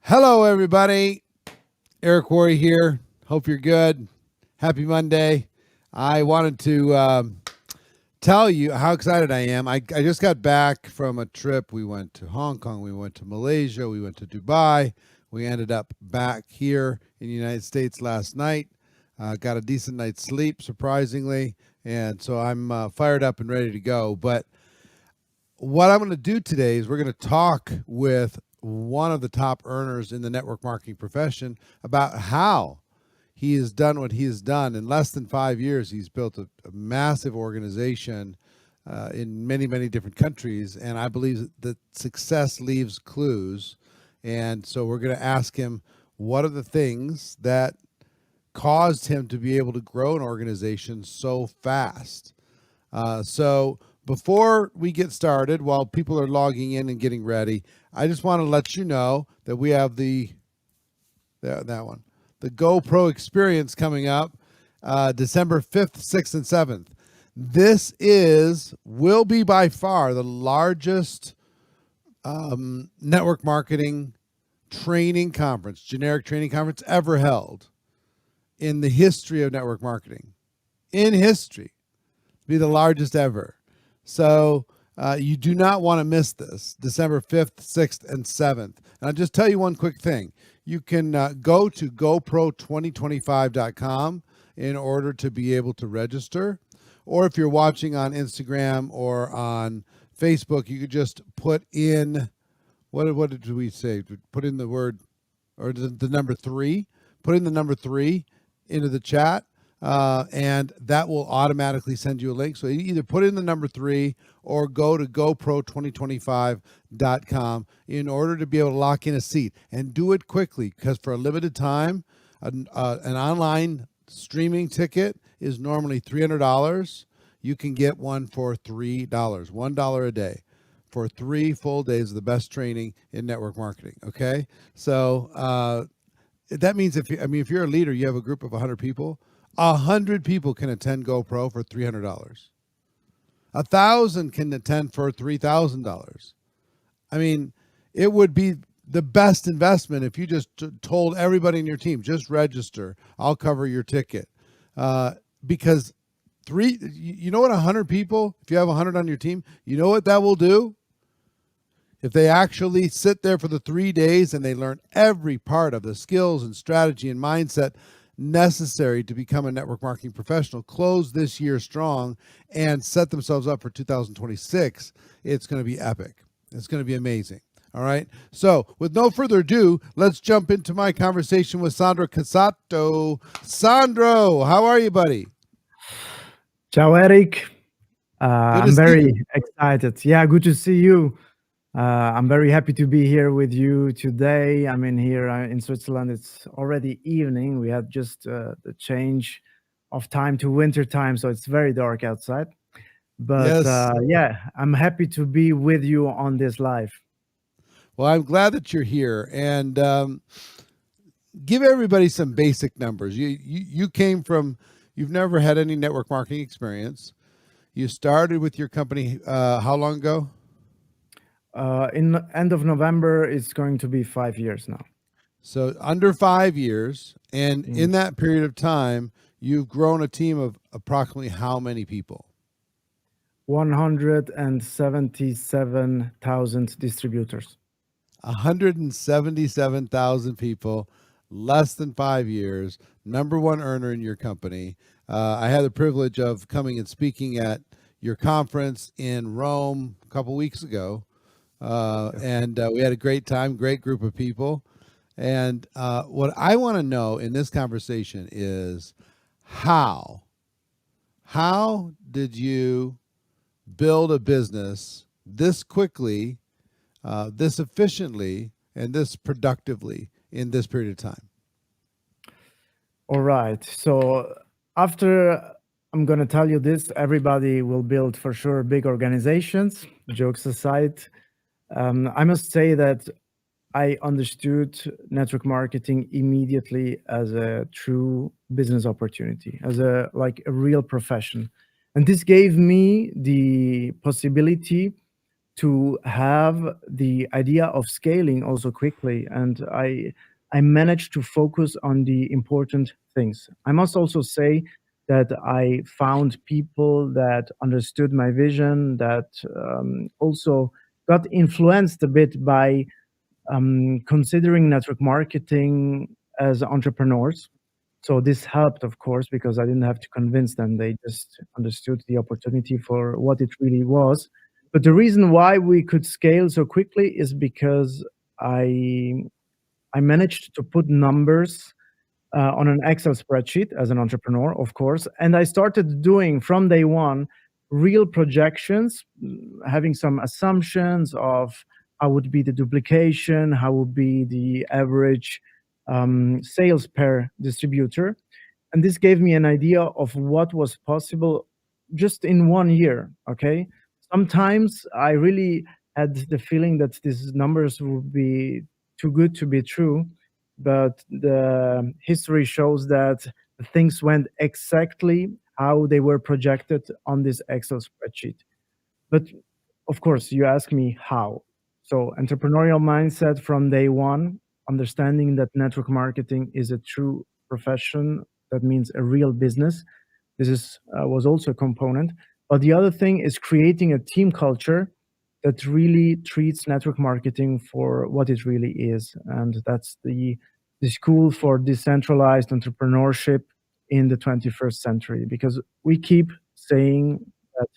Hello, everybody. Eric Worre here. Hope you're good. Happy Monday. I wanted to tell you how excited I am. I just got back from a trip. We went to Hong Kong. We went to Malaysia. We went to Dubai. We ended up back here in the United States last night. Got a decent night's sleep, surprisingly. And so I'm fired up and ready to go. But what I'm going to do today is we're going to talk with one of the top earners in the network marketing profession about how he has done what he has done. In less than 5 years, he's built a massive organization in many, many different countries. And I believe that success leaves clues. And so we're going to ask him, what are the things that caused him to be able to grow an organization so fast? So before we get started, while people are logging in and getting ready, I just want to let you know that we have the GoPro experience coming up December 5th, 6th, and 7th. This will be by far the largest network marketing training conference, generic training conference ever held in the history of network marketing. In history, be the largest ever. So you do not want to miss this, December 5th, 6th, and 7th. And I'll just tell you one quick thing. You can go to GoPro2025.com in order to be able to register. Or if you're watching on Instagram or on Facebook, you could just put in, what did we say? Put in the word, or the number 3. Put in the number 3 into the chat. And that will automatically send you a link. So you either put in the number 3 or go to GoPro2025.com in order to be able to lock in a seat, and do it quickly, because for a limited time, an online streaming ticket is normally $300. You can get one for $3, $1 a day for 3 full days of the best training in network marketing. Okay. So, that means if you're a leader, you have a group of 100 people, 100 people can attend GoPro for $300. 1,000 can attend for $3,000. I mean, it would be the best investment if you just told everybody in your team, just register. I'll cover your ticket. Because you know what, 100 people, if you have 100 on your team, you know what that will do? If they actually sit there for the 3 days and they learn every part of the skills and strategy and mindset necessary to become a network marketing professional, close this year strong, and set themselves up for 2026, it's going to be epic. It's going to be amazing. All right. So with no further ado, let's jump into my conversation with Sandro Cazzato. Sandro, how are you, buddy? Ciao, Eric. I'm very excited. Yeah, good to see you. I'm very happy to be here with you today. I mean, here in Switzerland, it's already evening. We had just the change of time to winter time, so it's very dark outside. But yes. Yeah, I'm happy to be with you on this live. Well, I'm glad that you're here, and give everybody some basic numbers. You came from, you've never had any network marketing experience. You started with your company how long ago? In the end of November, it's going to be 5 years now. So under 5 years, and in that period of time, you've grown a team of approximately how many people? 177,000 distributors. 177,000 people, less than 5 years, number one earner in your company. I had the privilege of coming and speaking at your conference in Rome a couple weeks ago. And we had a great time, great group of people. And what I want to know in this conversation is how did you build a business this quickly, this efficiently, and this productively in this period of time? All right. So after I'm going to tell you this, everybody will build for sure big organizations, jokes aside. I must say that I understood network marketing immediately as a true business opportunity, as a real profession. And this gave me the possibility to have the idea of scaling also quickly, and I managed to focus on the important things. I must also say that I found people that understood my vision, that also got influenced a bit by considering network marketing as entrepreneurs. So this helped, of course, because I didn't have to convince them. They just understood the opportunity for what it really was. But the reason why we could scale so quickly is because I I managed to put numbers on an Excel spreadsheet as an entrepreneur, of course. And I started doing from day one real projections, having some assumptions of how would be the duplication, how would be the average sales per distributor. And this gave me an idea of what was possible just in 1 year. Okay. Sometimes I really had the feeling that these numbers would be too good to be true, but the history shows that things went exactly how they were projected on this Excel spreadsheet. But of course, you ask me how. So, entrepreneurial mindset from day one, understanding that network marketing is a true profession, that means a real business. This is was also a component. But the other thing is creating a team culture that really treats network marketing for what it really is, and that's the school for decentralized entrepreneurship in the 21st century. Because we keep saying that,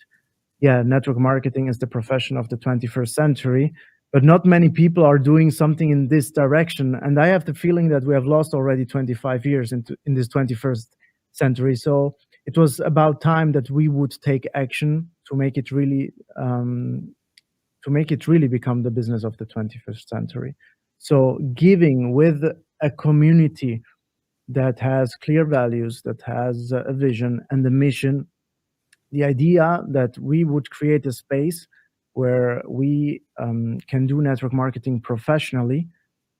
yeah, network marketing is the profession of the 21st century, but not many people are doing something in this direction. And I have the feeling that we have lost already 25 years in this 21st century. So it was about time that we would take action to make it really become the business of the 21st century. So giving with a community that has clear values, that has a vision and a mission, the idea that we would create a space where we can do network marketing professionally.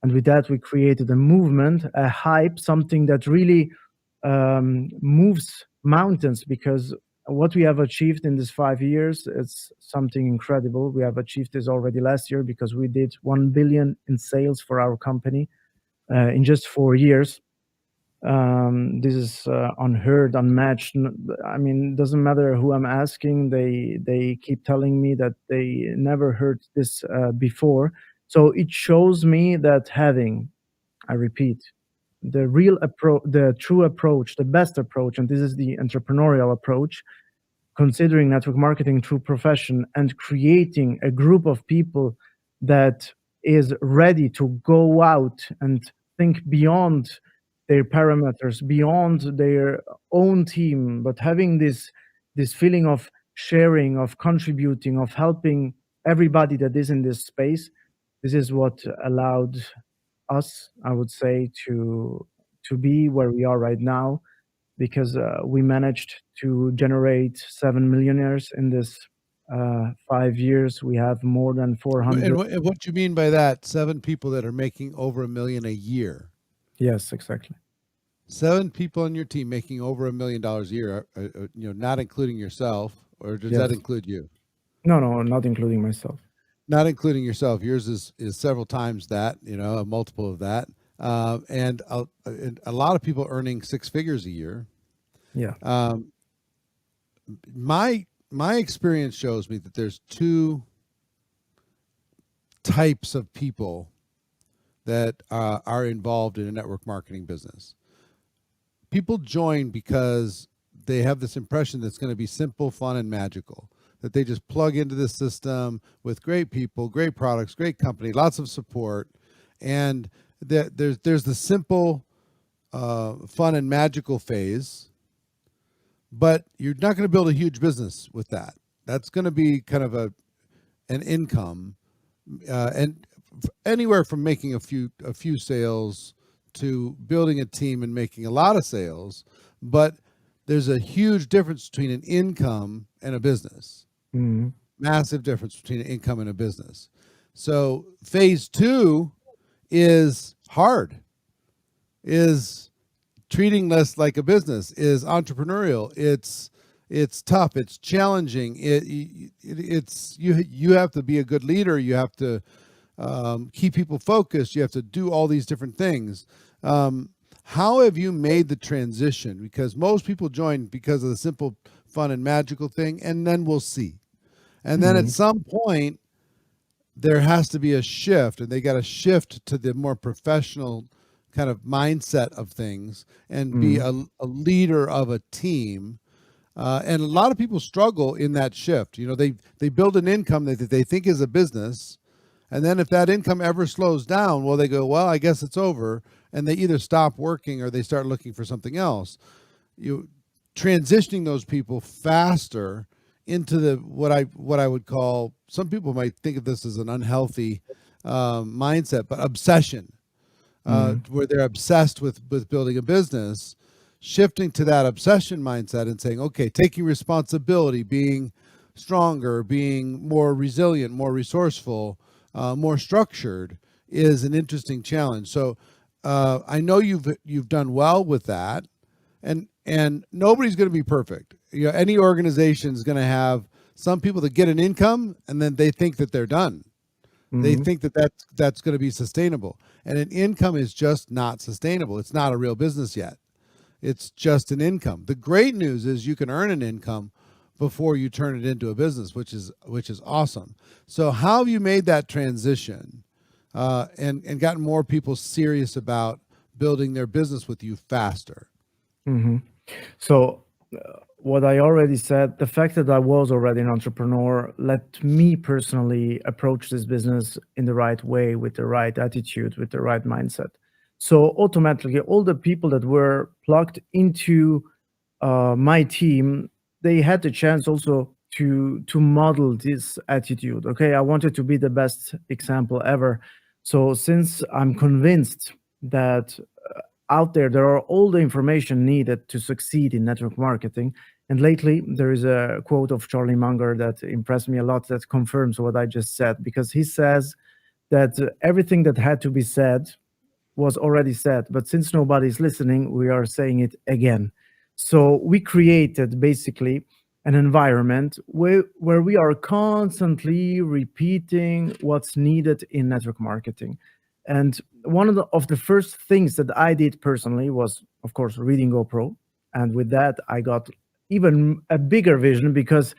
And with that, we created a movement, a hype, something that really moves mountains, because what we have achieved in these 5 years is something incredible. We have achieved this already last year because we did 1 billion in sales for our company in just 4 years. This is unheard, unmatched. I mean, doesn't matter who I'm asking, they keep telling me that they never heard this before. So it shows me that having, I repeat, the real approach, the true approach, the best approach, and this is the entrepreneurial approach, considering network marketing true profession and creating a group of people that is ready to go out and think beyond their parameters, beyond their own team, but having this feeling of sharing, of contributing, of helping everybody that is in this space. This is what allowed us, I would say, to be where we are right now, because we managed to generate 7 millionaires in this 5 years. We have more than 400. And what you mean by that? 7 people that are making over $1 million a year. Yes, exactly. 7 people on your team making over $1 million a year. Not including yourself, or does Yes. that include you? No, not including myself. Not including yourself. Yours is several times that. A multiple of that. And a lot of people earning 6 figures a year. Yeah. My experience shows me that there's 2 types of people that are involved in a network marketing business. People join because they have this impression that it's going to be simple, fun, and magical. That they just plug into this system with great people, great products, great company, lots of support, and there's the simple, fun, and magical phase. But you're not going to build a huge business with that. That's going to be kind of an income, and anywhere from making a few sales to building a team and making a lot of sales. But there's a huge difference between an income and a business. Mm-hmm. Massive difference between an income and a business. So phase 2 is hard, is treating this like a business, is entrepreneurial. It's it's tough, it's challenging. It's you have to be a good leader. You have to keep people focused. You have to do all these different things. How have you made the transition? Because most people join because of the simple, fun, and magical thing, and then we'll see. And then at Mhm. some point, there has to be a shift, and they got to shift to the more professional kind of mindset of things and be Mhm. a leader of a team. And a lot of people struggle in that shift. You know, they build an income that they think is a business, and then if that income ever slows down, well, they go, well, I guess it's over, and they either stop working or they start looking for something else. You transitioning those people faster into the what I would call, some people might think of this as an unhealthy mindset, but obsession, Mhm. where they're obsessed with building a business, shifting to that obsession mindset and saying, okay, taking responsibility, being stronger, being more resilient, more resourceful, more structured is an interesting challenge. So I know you've done well with that, and nobody's going to be perfect. You know, any organization is going to have some people that get an income and then they think that they're done. They Mhm. think that that's going to be sustainable, and an income is just not sustainable. It's not a real business yet. It's just an income. The great news is you can earn an income before you turn it into a business, which is awesome. So how have you made that transition, and gotten more people serious about building their business with you faster? Mhm. So, what I already said, the fact that I was already an entrepreneur let me personally approach this business in the right way, with the right attitude, with the right mindset. So, automatically, all the people that were plugged into my team, they had the chance also to model this attitude. Okay, I wanted to be the best example ever. So, since I'm convinced that out there are all the information needed to succeed in network marketing. And lately, there is a quote of Charlie Munger that impressed me a lot that confirms what I just said, because he says that everything that had to be said was already said, but since nobody's listening, we are saying it again. So we created basically an environment where we are constantly repeating what's needed in network marketing. And one of the first things that I did personally was, of course, reading GoPro. And with that, I got even a bigger vision, because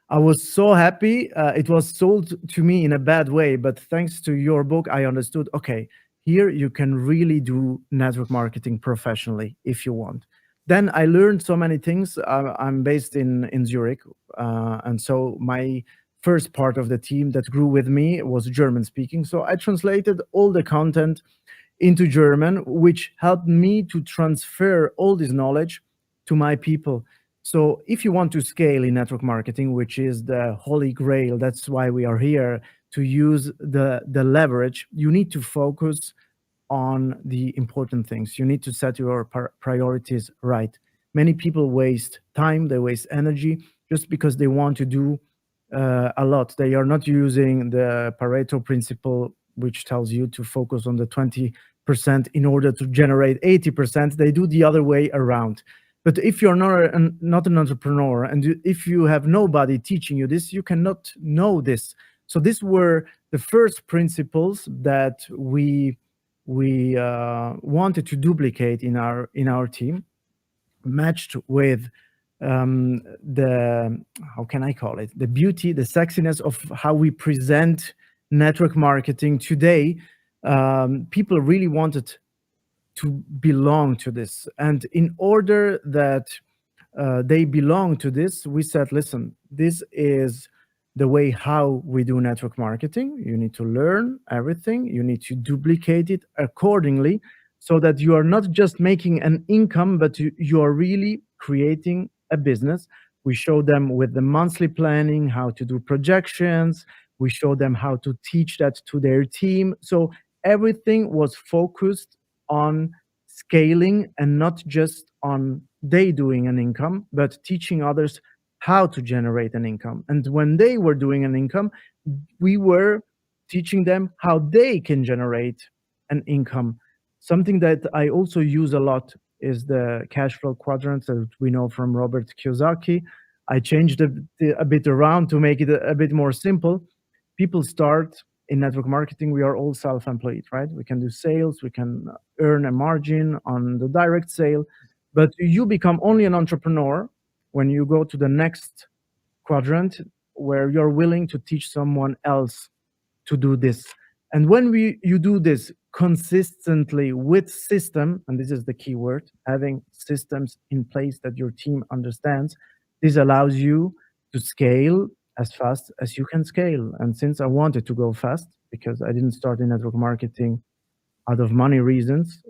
I was so happy. It was sold to me in a bad way, but thanks to your book, I understood, okay, here you can really do network marketing professionally if you want. Then I learned so many things. I'm based in Zurich, and so my first part of the team that grew with me was German speaking. So I translated all the content into German, which helped me to transfer all this knowledge to my people. So if you want to scale in network marketing, which is the holy grail, that's why we are here, to use the leverage, you need to focus on the important things. You need to set your priorities right. Many people waste time, they waste energy just because they want to do a lot. They are not using the Pareto principle, which tells you to focus on the 20% in order to generate 80%. They do the other way around. But if you're not an entrepreneur, and if you have nobody teaching you this, you cannot know this. So these were the first principles that we wanted to duplicate in our team, matched with the, how can I call it, the beauty, the sexiness of how we present network marketing today. People really wanted to belong to this, and in order that they belong to this, we said, listen, this is the way how we do network marketing. You need to learn everything, you need to duplicate it accordingly, so that you are not just making an income, but you are really creating a business. We show them with the monthly planning how to do projections. We show them how to teach that to their team. So everything was focused on scaling, and not just on they doing an income, but teaching others how to generate an income. And when they were doing an income, we were teaching them how they can generate an income. Something that I also use a lot is the cash flow quadrant that we know from Robert Kiyosaki, I changed a bit around to make it a bit more simple. People start in network marketing. We are all self-employed, right? We can do sales, we can earn a margin on the direct sale, but you become only an entrepreneur when you go to the next quadrant where you're willing to teach someone else to do this. And when you do this consistently with system, and this is the key word, having systems in place that your team understands, this allows you to scale as fast as you can scale. And since I wanted to go fast, because I didn't start in network marketing out of money reasons,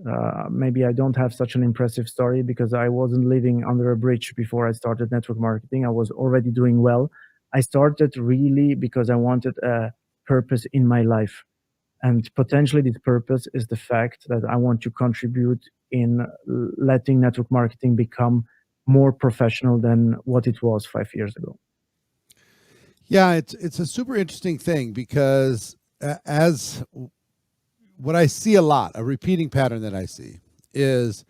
maybe I don't have such an impressive story because I wasn't living under a bridge before I started network marketing. I was already doing well. I started really because I wanted a purpose in my life. And potentially this purpose is the fact that I want to contribute in letting network marketing become more professional than what it was 5 years ago. Yeah, it's a super interesting thing because as what I see a lot, a repeating pattern that I see is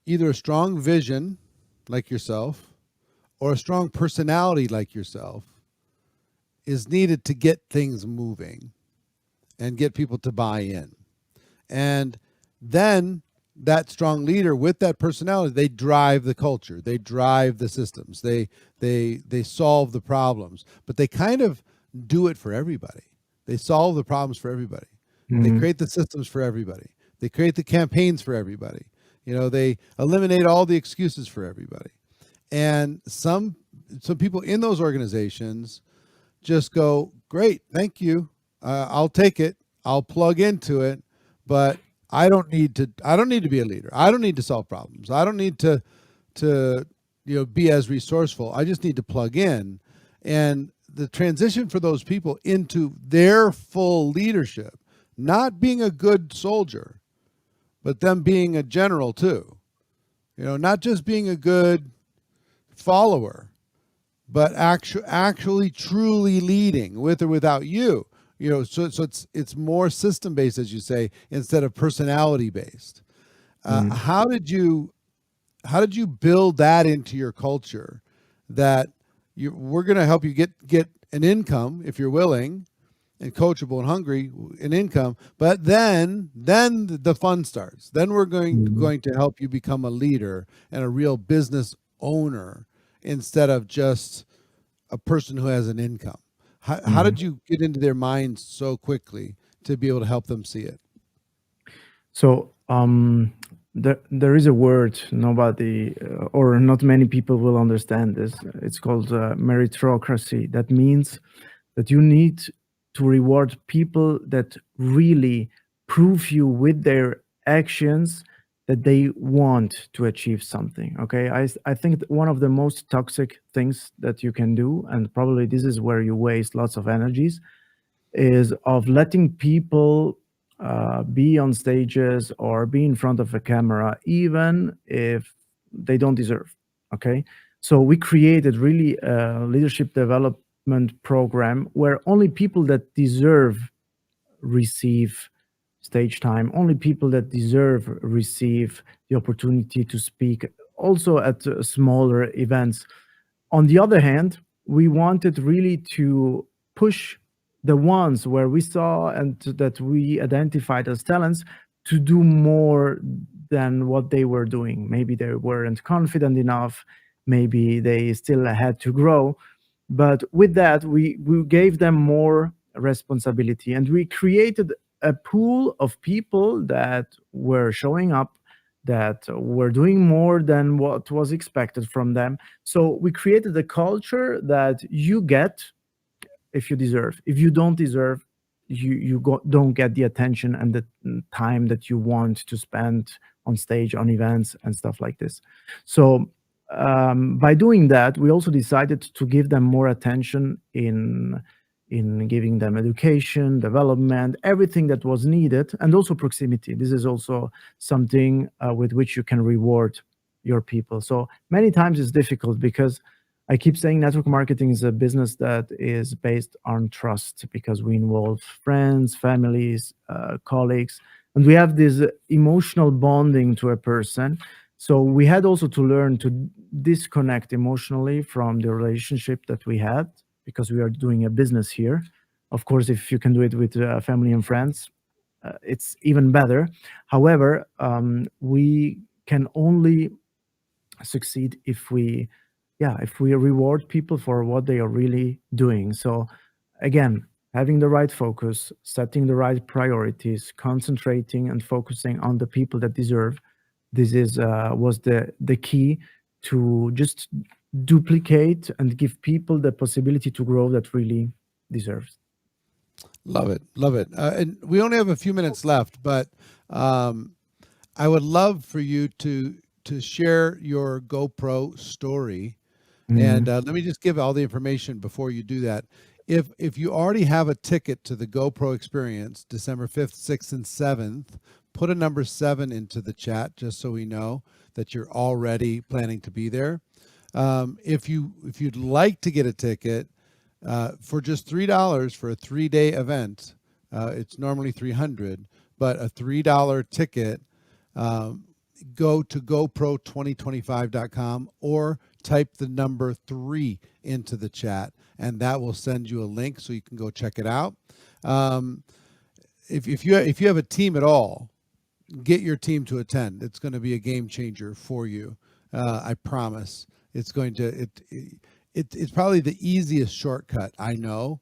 either a strong vision like yourself or a strong personality like yourself is needed to get things moving and get people to buy in. And then that strong leader with that personality, they drive the culture, they drive the systems, they solve the problems, but they kind of do it for everybody. They solve the problems for everybody. They create the systems for everybody. They create the campaigns for everybody. They eliminate all the excuses for everybody. And some people in those organizations just go, great, thank you. I'll take it. I'll plug into it, but I don't need to be a leader. I don't need to solve problems. I don't need to be as resourceful. I just need to plug in. And the transition for those people into their full leadership, not being a good soldier, but them being a general too. Not just being a good follower, but actually truly leading with or without you. So it's more system based, as you say, instead of personality based. How did you build that into your culture? That we're going to help you get an income if you're willing, and coachable and hungry, an income. But then the fun starts. Then we're going to help you become a leader and a real business owner instead of just a person who has an income. How did you get into their minds so quickly to be able to help them see it? So there is a word nobody or not many people will understand this. It's called meritocracy. That means that you need to reward people that really prove you with their actions that they want to achieve something. Okay, I think one of the most toxic things that you can do, and probably this is where you waste lots of energies, is of letting people be on stages or be in front of a camera, even if they don't deserve. Okay, so we created really a leadership development program where only people that deserve receive stage time, only people that deserve receive the opportunity to speak, also at smaller events. On the other hand, we wanted really to push the ones where we saw and that we identified as talents to do more than what they were doing. Maybe they weren't confident enough, maybe they still had to grow. But with that, we gave them more responsibility, and we created a pool of people that were showing up, that were doing more than what was expected from them. So we created a culture that you get if you deserve. If you don't deserve, don't get the attention and the time that you want to spend on stage, on events, and stuff like this. So by doing that, we also decided to give them more attention in giving them education, development, everything that was needed, and also proximity. This is also something with which you can reward your people. So many times it's difficult because I keep saying network marketing is a business that is based on trust, because we involve friends, families, colleagues, and we have this emotional bonding to a person. So we had also to learn to disconnect emotionally from the relationship that we had, because we are doing a business here. Of course, if you can do it with family and friends, it's even better. However, we can only succeed if we, yeah, if we reward people for what they are really doing. So again, having the right focus, setting the right priorities, concentrating and focusing on the people that deserve, this is was the key to just duplicate and give people the possibility to grow that really deserves. Love it, love it. And we only have a few minutes left, but um, I would love for you to share your GoPro story. And Mhm. let me just give all the information before you do that. If you already have a ticket to the GoPro experience, December 5th, 6th, and 7th, put a number 7 into the chat just so we know that you're already planning to be there. If you'd like to get a ticket for just $3 for a 3-day event, it's normally 300, but a $3 ticket. Um, Go to GoPro2025.com or type the number 3 into the chat, and that will send you a link so you can go check it out. Um, if you have a team at all, get your team to attend. It's going to be a game changer for you. I promise. It's going to it's probably the easiest shortcut I know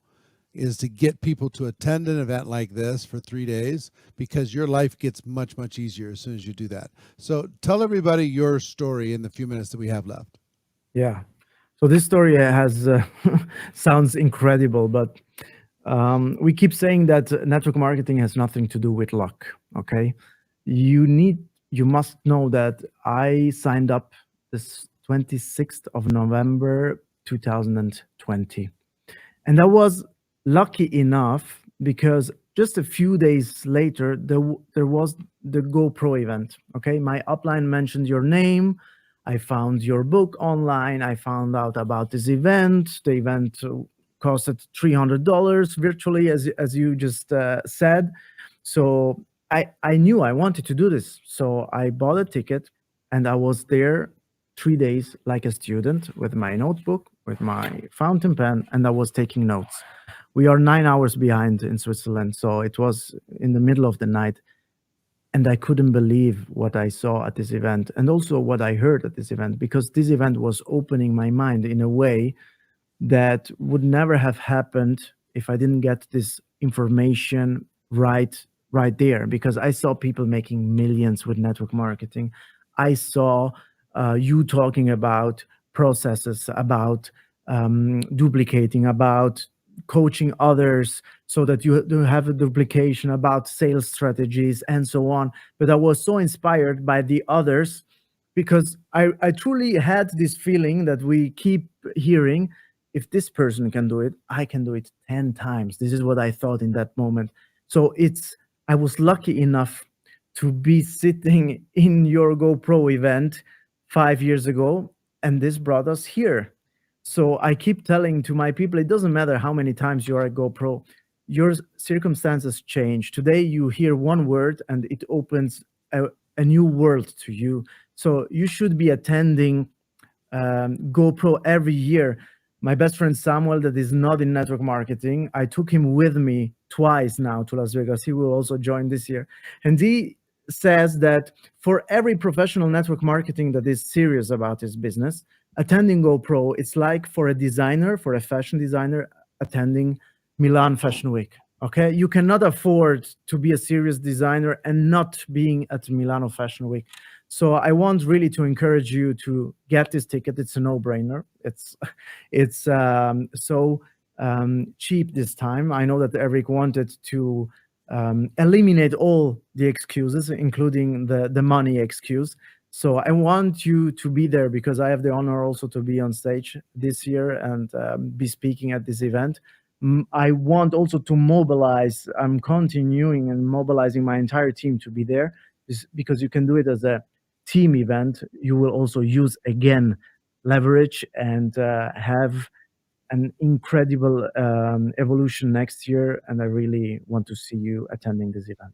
is to get people to attend an event like this for 3 days, because your life gets much easier as soon as you do that. So tell everybody your story in the few minutes that we have left. Yeah. So this story has sounds incredible, but we keep saying that network marketing has nothing to do with luck. Okay, you need, you must know that I signed up this 26th of November 2020. And I was lucky enough because just a few days later, there was the GoPro event. Okay, my upline mentioned your name. I found your book online. I found out about this event. The event costed $300 virtually, as you just said. So I knew I wanted to do this. So I bought a ticket and I was there 3 days like a student with my notebook, with my fountain pen, and I was taking notes. We are 9 hours behind in Switzerland, so it was in the middle of the night, and I couldn't believe what I saw at this event and also what I heard at this event, because this event was opening my mind in a way that would never have happened if I didn't get this information right there, because I saw people making millions with network marketing. I saw you talking about processes, about duplicating, about coaching others so that you do have a duplication, about sales strategies and so on. But I was so inspired by the others, because I truly had this feeling that we keep hearing, if this person can do it, I can do it 10 times. This is what I thought in that moment. So I was lucky enough to be sitting in your GoPro event 5 years ago, and this brought us here. So I keep telling to my people, it doesn't matter how many times you are at GoPro, your circumstances change. Today you hear one word and it opens a new world to you. So you should be attending GoPro every year. My best friend Samuel, that is not in network marketing, I took him with me twice now to Las Vegas. He will also join this year. And he says that for every professional network marketing that is serious about his business, attending GoPro, it's like for a designer, for a fashion designer, attending Milan Fashion Week. Okay, you cannot afford to be a serious designer and not being at Milano Fashion Week. So I want really to encourage you to get this ticket. It's a no-brainer. It's cheap this time. I know that Eric wanted to eliminate all the excuses, including the money excuse. So I want you to be there, because I have the honor also to be on stage this year and be speaking at this event. I want also to mobilize. I'm continuing and mobilizing my entire team to be there, because you can do it as a team event. You will also use again leverage and have an incredible evolution next year. And I really want to see you attending this event.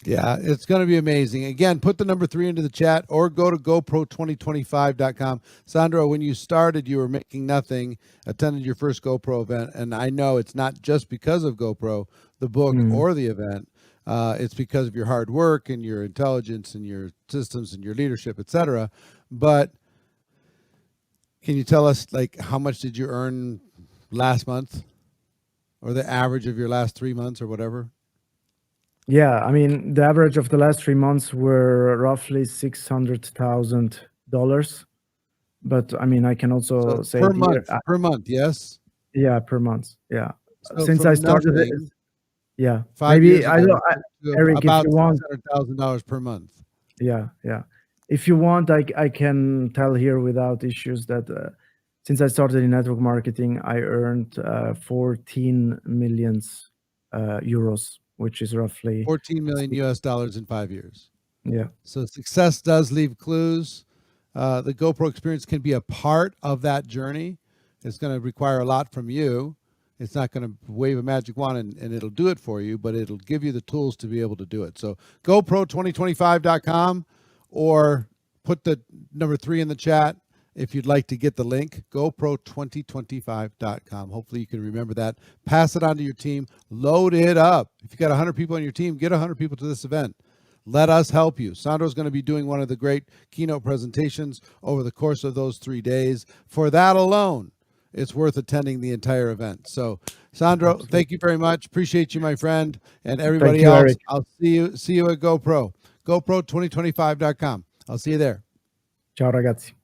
Yeah, it's going to be amazing. Again, put the number 3 into the chat or go to GoPro2025.com. Sandro, when you started, you were making nothing, attended your first GoPro event. And I know it's not just because of GoPro, the book, Mm. or the event. It's because of your hard work and your intelligence and your systems and your leadership, etc. But can you tell us, like, how much did you earn last month, or the average of your last 3 months, or whatever? Yeah, I mean, the average of the last 3 months were roughly $600,000. But I mean, I can also So say per it here. month, yes. Yeah, per month. Yeah. So Since I from started it, nothing yeah. 5 Maybe years I ago don't, to Eric, if about you want, $600,000 per month. yeah, yeah. If you want, I can tell here without issues that since I started in network marketing, I earned 14 million euros, which is roughly 14 million US dollars in 5 years. yeah. So success does leave clues. The GoPro experience can be a part of that journey. It's going to require a lot from you. It's not going to wave a magic wand and it'll do it for you, but it'll give you the tools to be able to do it. So GoPro2025.com, or put the number 3 in the chat if you'd like to get the link. GoPro2025.com. Hopefully you can remember that. Pass it on to your team. Load it up. If you got 100 people on your team, get 100 people to this event. Let us help you. Sandro's going to be doing one of the great keynote presentations over the course of those 3 days. For that alone, it's worth attending the entire event. So, Sandro, Absolutely. thank you very much. Appreciate you, my friend, and Thank everybody you, else. Eric. I'll see you at GoPro. GoPro2025.com. I'll see you there. Ciao ragazzi.